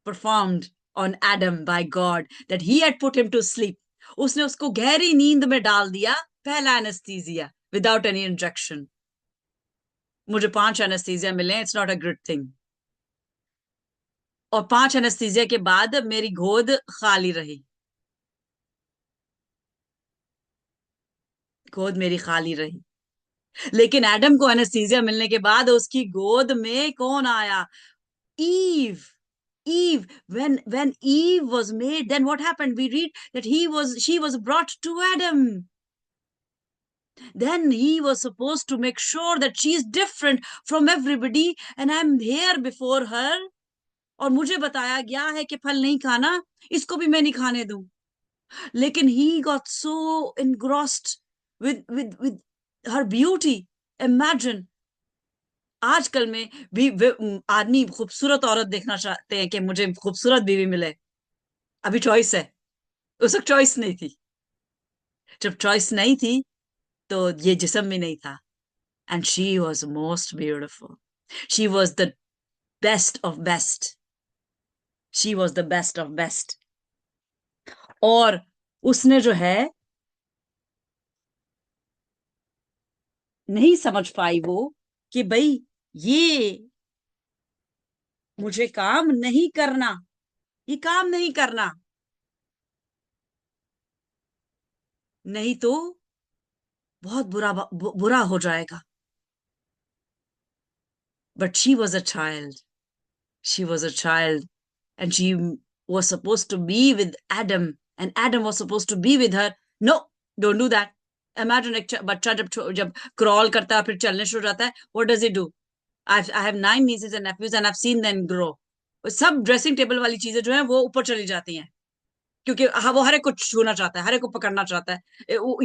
performed on Adam by God, that he had put him to sleep. उसने उसको गहरी नींद में डाल दिया, पहला anaesthesia, without any injection. मुझे 5 anaesthesia मिले, it's not a good thing. और 5 एनेस्थीजिया के बाद मेरी गोद खाली रही, गोद मेरी खाली रही। लेकिन एडम को एनेस्थीसिया मिलने के बाद उसकी गोद में कौन आया? Ewe. Eve, when Eve was made, then what happened? We read that she was brought to Adam. Then he was supposed to make sure that she is different from everybody, and I'm here before her. और मुझे बताया गया है कि फल नहीं खाना, इसको भी मैं नहीं खाने दूं। लेकिन he got so engrossed with her beauty. Imagine, आजकल में भी आदमी खूबसूरत औरत देखना चाहते हैं कि मुझे खूबसूरत बीवी मिले। अभी चॉइस है, उस वक्त चॉइस नहीं थी। जब चॉइस नहीं थी, तो ये जिस्म भी नहीं था। And she was most beautiful, she was the best of best, she was the best of best. और उसने जो है नहीं समझ पाई वो, कि भाई ये मुझे काम नहीं करना, ये काम नहीं करना, नहीं तो बहुत बुरा हो जाएगा. But she was a child. She was a child, and she was supposed to be with Adam, and Adam was supposed to be with her. No, don't do that. Imagine एक बच्चा जब crawl करता है फिर चलने शुरू जाता है. What does he do? I have 9 nieces and nephews and I've seen them grow. सब ड्रेसिंग टेबल वाली चीजें जो है वो ऊपर चली जाती हैं, क्योंकि हाँ वो हर एक को छूना चाहता है, हर एक को पकड़ना चाहता है.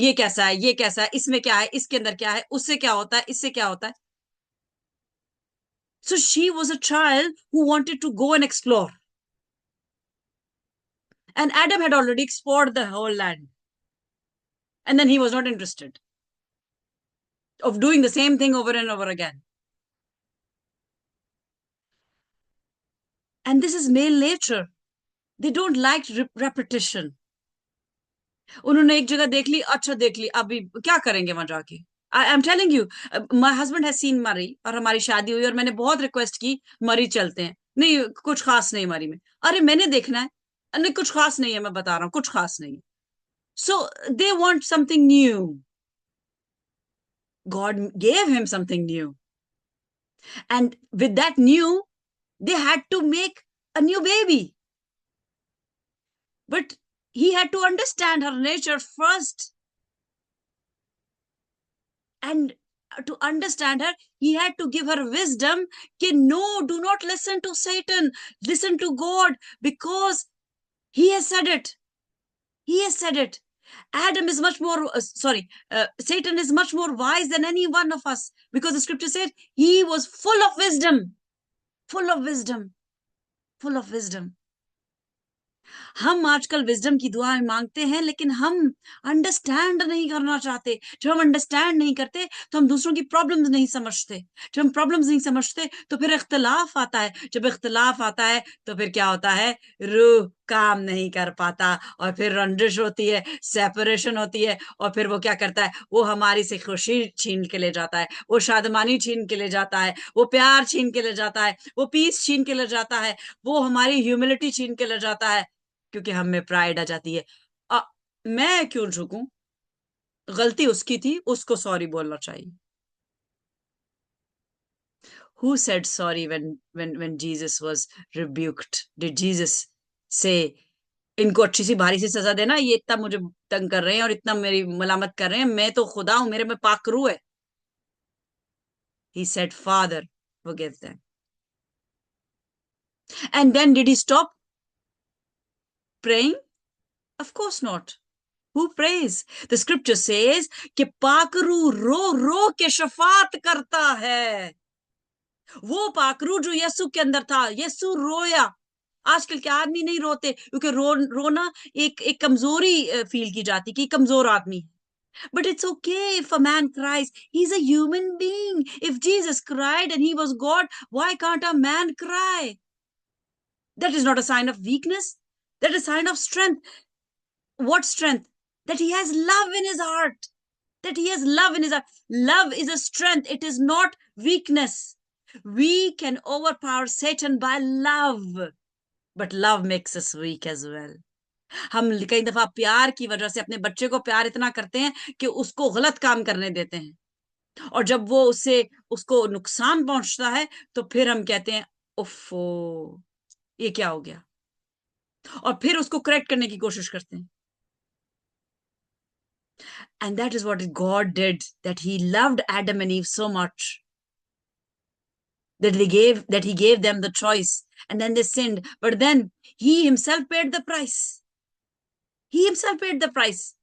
ये कैसा है, ये कैसा है, इसमें क्या है, इसके अंदर क्या है, उससे क्या होता है, इससे क्या होता है. So she was a child who wanted to go and explore. And Adam had already explored the whole land. And then he was not interested of doing the same thing over and over again. And this is male nature. They don't like repetition. उन्होंने एक जगह देख ली, अच्छा देख ली, अभी क्या करेंगे वहां जाके. I'm telling you, my husband has seen मरी, और हमारी शादी हुई और मैंने बहुत रिक्वेस्ट की मरी चलते हैं. नहीं, कुछ खास नहीं मरी में. अरे मैंने देखना है. नहीं, कुछ खास नहीं है, मैं बता रहा हूँ, कुछ खास नहीं है. So they want something new. God gave him something new. And with that new, they had to make a new baby. But he had to understand her nature first. And to understand her, he had to give her wisdom. No, do not listen to Satan. Listen to God, because he has said it. He has said it. Adam is much more, Satan is much more wise than any one of us, because the scripture said he was full of wisdom, full of wisdom, full of wisdom. हम आजकल wisdom की दुआएं मांगते हैं, लेकिन हम understand नहीं करना चाहते. जब हम अंडरस्टैंड नहीं करते तो हम दूसरों की प्रॉब्लम्स नहीं समझते. जब हम प्रॉब्लम्स नहीं समझते तो फिर इख्तलाफ आता है. जब इख्तलाफ आता है तो फिर क्या होता है, रूह काम नहीं कर पाता, और फिर रंजिश होती है, सेपरेशन होती है, और फिर वो क्या करता है, वो हमारी से खुशी छीन के ले जाता है, वो शादमानी छीन के ले जाता है, वो प्यार छीन के ले जाता है, वो पीस छीन के ले जाता है, वो हमारी ह्यूमिलिटी छीन के ले जाता है, क्योंकि हम में प्राइड आ जाती है. मैं क्यों झुकूं, गलती उसकी थी, उसको सॉरी बोलना चाहिए. Who said sorry when Jesus was rebuked? Did Jesus say, इनको अच्छी सी भारी सी सजा देना, ये इतना मुझे तंग कर रहे हैं और इतना मेरी मलामत कर रहे हैं, मैं तो खुदा हूं, मेरे में पाक रूह है. He said, Father, forgive them. And then did he stop praying? Of course not. Who prays? The scripture says कि पाकरू रो रो के शफात करता है. वो पाकरू जो यीशु के अंदर था, यीशु रोया. आजकल के आदमी नहीं रोते, क्योंकि रोना एक कमजोरी फील की जाती, कि कमजोर आदमी. But it's okay if a man cries. He's a human being. If Jesus cried and he was God, why can't a man cry? That is not a sign of weakness. That is a sign of strength. What strength? That he has love in his heart. That he has love in his heart. Love is a strength. It is not weakness. We can overpower Satan by love. But love makes us weak as well. हम कई दफा प्यार की वजह से अपने बच्चे को प्यार इतना करते हैं कि उसको गलत काम करने देते हैं, और जब वो उसको नुकसान पहुंचता है तो फिर हम कहते हैं उफ़ो, ये क्या हो गया, और फिर उसको करेक्ट करने की कोशिश करते हैं. And that is what God did, that he loved Adam and Eve so much that he gave them the choice, and then they sinned, but then he himself paid the price. He himself paid the price.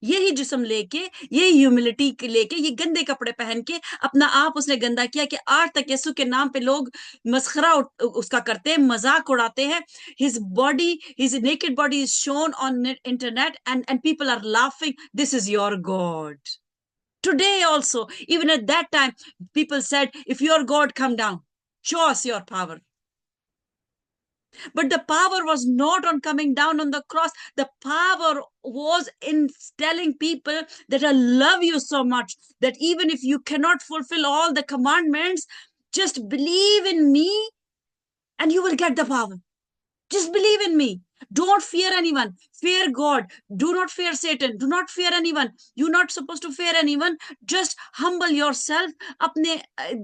यही जिस्म लेके, यही humility लेके, ये गंदे कपड़े पहन के अपना आप उसने गंदा किया, कि आज तक यीशु के नाम पे लोग मस्खरा उसका करते हैं, मजाक उड़ाते हैं. his naked body is shown on internet, and people are laughing. This is your God. Today also, even at that time, people said, if your God, come down, show us your power. But the power was not on coming down on the cross. The power was in telling people that I love you so much that even if you cannot fulfill all the commandments, just believe in me and you will get the power. Just believe in me. Don't fear anyone. Fear God. Do not fear Satan. Do not fear anyone. You're not supposed to fear anyone. Just humble yourself. अपने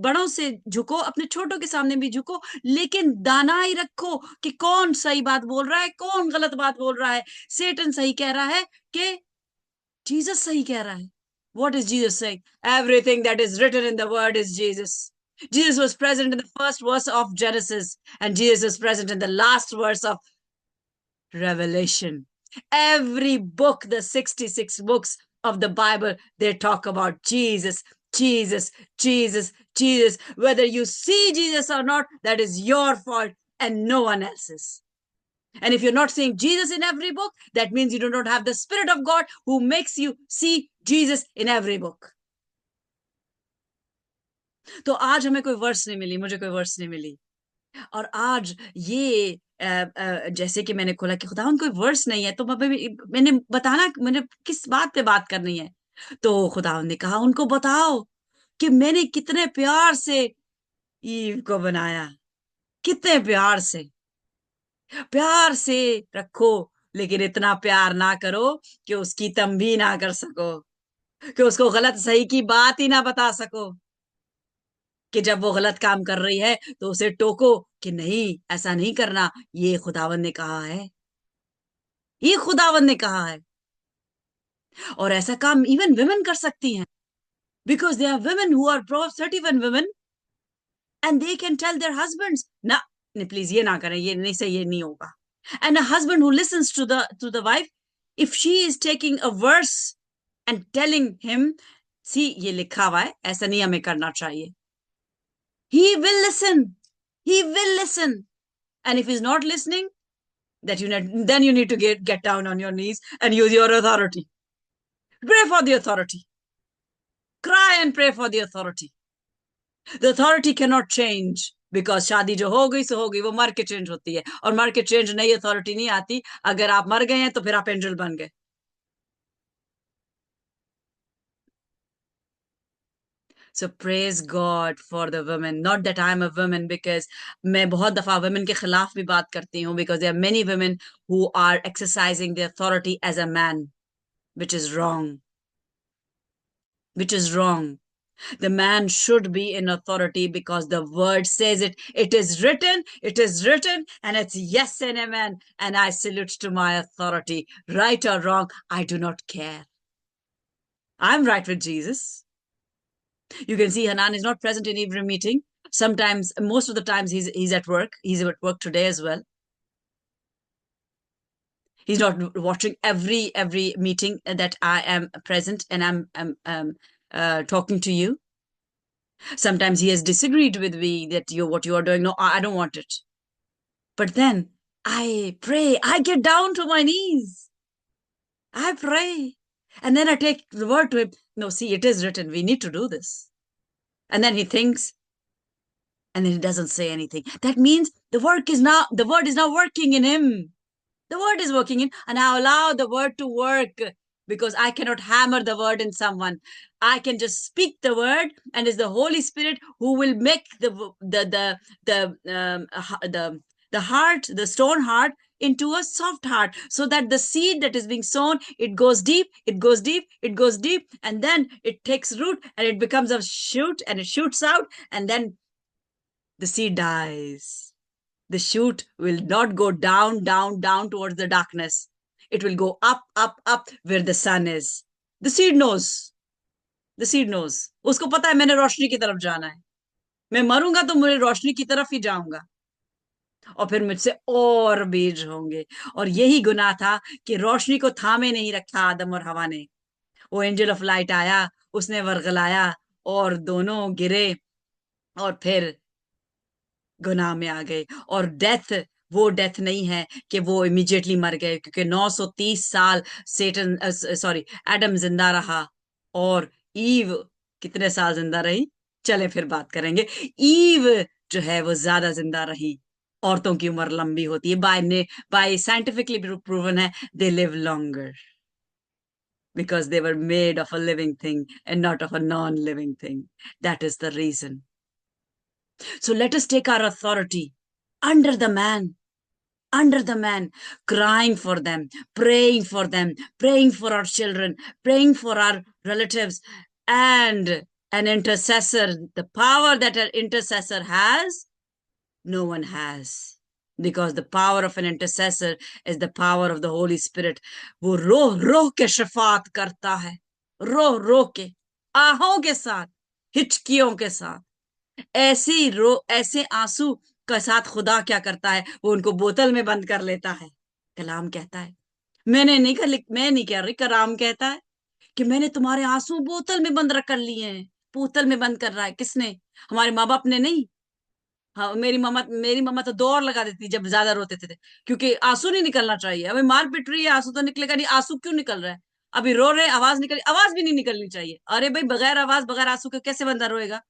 बड़ों से झुको, अपने छोटों के सामने भी झुको, लेकिन दानाई रखो कि कौन सही बात बोल रहा है, कौन गलत बात बोल रहा है. सेटन सही कह रहा है कि जीसस सही कह रहा है. What is Jesus saying? Everything that is written in the word is Jesus. Jesus was present in the first verse of Genesis, and Jesus is present in the last verse of Revelation. Every book, the 66 books of the Bible, they talk about Jesus, Jesus, Jesus, Jesus. Whether you see Jesus or not, that is your fault and no one else's. And if you're not seeing Jesus in every book, that means you do not have the Spirit of God who makes you see Jesus in every book. तो आज हमें कोई verse नहीं मिली, मुझे कोई verse नहीं मिली. और आज ये जैसे कि मैंने खोला कि खुदा कोई वर्स नहीं है, तो मैंने बताना, मैंने किस बात पे बात करनी है. तो खुदा ने कहा उनको बताओ कि मैंने कितने प्यार से ईव को बनाया, कितने प्यार से रखो, लेकिन इतना प्यार ना करो कि उसकी तंबी ना कर सको, कि उसको गलत सही की बात ही ना बता सको, कि जब वो गलत काम कर रही है तो उसे टोको कि नहीं, ऐसा नहीं करना, ये खुदावन ने कहा है, ये खुदावन ने कहा है. और ऐसा काम इवन women कर सकती हैं, because there are women who are pro-certified women and they can tell their husbands, ना please ये ना करें, ये नहीं सही, ये नहीं होगा. And a husband who listens to the wife, if she is taking a verse and telling him, see ये लिखा हुआ है, ऐसा नहीं हमें करना चाहिए, he will listen. He will listen. And if he's not listening, then you need to get down on your knees and use your authority. Pray for the authority. Cry and pray for the authority. The authority cannot change, because शादी जो हो गई सो हो गई, वो मर के change होती है, और मर के चेंज नई अथॉरिटी नहीं आती. अगर आप मर गए हैं तो फिर आप एंजल बन गए. So praise God for the women. Not that I'm a woman, because मैं बहुत दफा women के खिलाफ भी बात करती हूँ, because there are many women who are exercising their authority as a man, which is wrong. Which is wrong. The man should be in authority because the word says it. It is written, and it's yes and amen. And I salute to my authority. Right or wrong, I do not care. I'm right with Jesus. You can see Hanan is not present in every meeting. Sometimes, most of the times, he's at work. He's at work today as well. He's not watching every meeting that I am present and I'm talking to you. Sometimes he has disagreed with me that what you are doing, no, I don't want it. But then I pray, I get down to my knees, I pray, and then I take the word to him. No, see, it is written, we need to do this. And then he thinks, and then he doesn't say anything. That means the word is now working in him. The word is working in, and I allow the word to work, because I cannot hammer the word in someone. I can just speak the word, and it's the Holy Spirit who will make the heart, the stone heart, into a soft heart, so that the seed that is being sown, it goes deep, and then it takes root, and it becomes a shoot, and it shoots out, and then the seed dies. The shoot will not go down towards the darkness. It will go up where the sun is. The seed knows. उसको पता है मैंने रोशनी की तरफ जाना है. मैं मरूंगा तो मुझे रोशनी की तरफ ही जाऊंगा, और फिर मुझसे और बीज होंगे. और यही गुनाह था कि रोशनी को थामे नहीं रखा आदम और हवा ने. वो एंजल ऑफ लाइट आया, उसने वर्गलाया, और दोनों गिरे, और फिर गुनाह में आ गए. और डेथ, वो डेथ नहीं है कि वो इमीडिएटली मर गए, क्योंकि 930 साल एडम जिंदा रहा, और ईव कितने साल जिंदा रही, चले फिर बात करेंगे. ईव जो है वो ज्यादा जिंदा रही. औरतों की उम्र लंबी होती है, बाय साइंटिफिकली प्रूवन है, they live longer, because they were made of a living thing and not of a non-living thing. That is the reason. So let us take our authority under the man, crying for them, praying for them, praying for our children, praying for our relatives, and an intercessor, the power that an intercessor has, no one has. Because the power of an intercessor is the power of the Holy Spirit. वो रो रो के शफात करता है, रो रो के, आहों के साथ, हिचकियों के साथ, ऐसे आंसू के साथ खुदा क्या करता है, वो उनको बोतल में बंद कर लेता है। कलाम कहता है, मैं नहीं कह रही, कलाम कहता है कि मैंने तुम्हारे आंसू बोतल में बंद कर लिए हैं। बोतल में बंद कर रहा है किसने? हमारे माँ बाप ने नहीं। हाँ, मेरी मम्मा तो दौड़ लगा देती जब ज्यादा रोते थे, क्योंकि आंसू नहीं निकलना चाहिए। अभी मार पिट रही है, आंसू तो निकलेगा नहीं। आंसू क्यों निकल रहा है? अभी रो रहे, आवाज निकल, आवाज भी नहीं निकलनी चाहिए। अरे भाई, बगैर आवाज बगैर आंसू के कैसे बंदा रोएगा?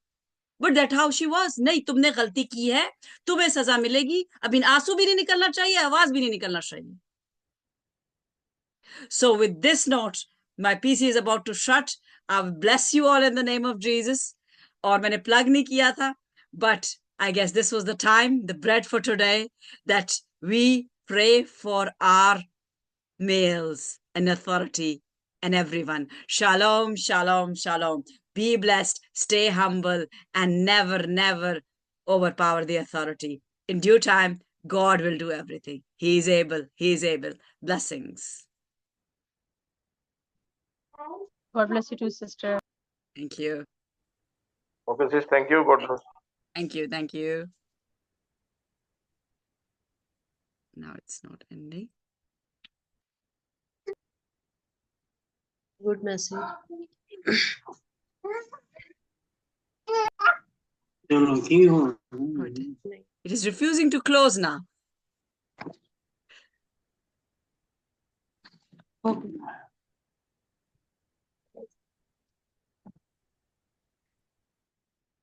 But that how she was. नहीं, तुमने गलती की है, तुम्हें सजा मिलेगी। अभी आंसू भी नहीं निकलना चाहिए, आवाज भी नहीं निकलना चाहिए। So with this note, my PC is about to shut. I will bless you all in the name of Jesus. और मैंने plug नहीं किया था, but I guess this was the time, the bread for today, that we pray for our males and authority and everyone. Shalom, shalom, shalom. Be blessed, stay humble, and never, never overpower the authority. In due time, God will do everything. He is able. He is able. Blessings. God bless you too, sister. Thank you. Okay, sis, thank you. God bless. Thank you. Thank you. Now it's not ending. Good message. Good. It is refusing to close now. Okay.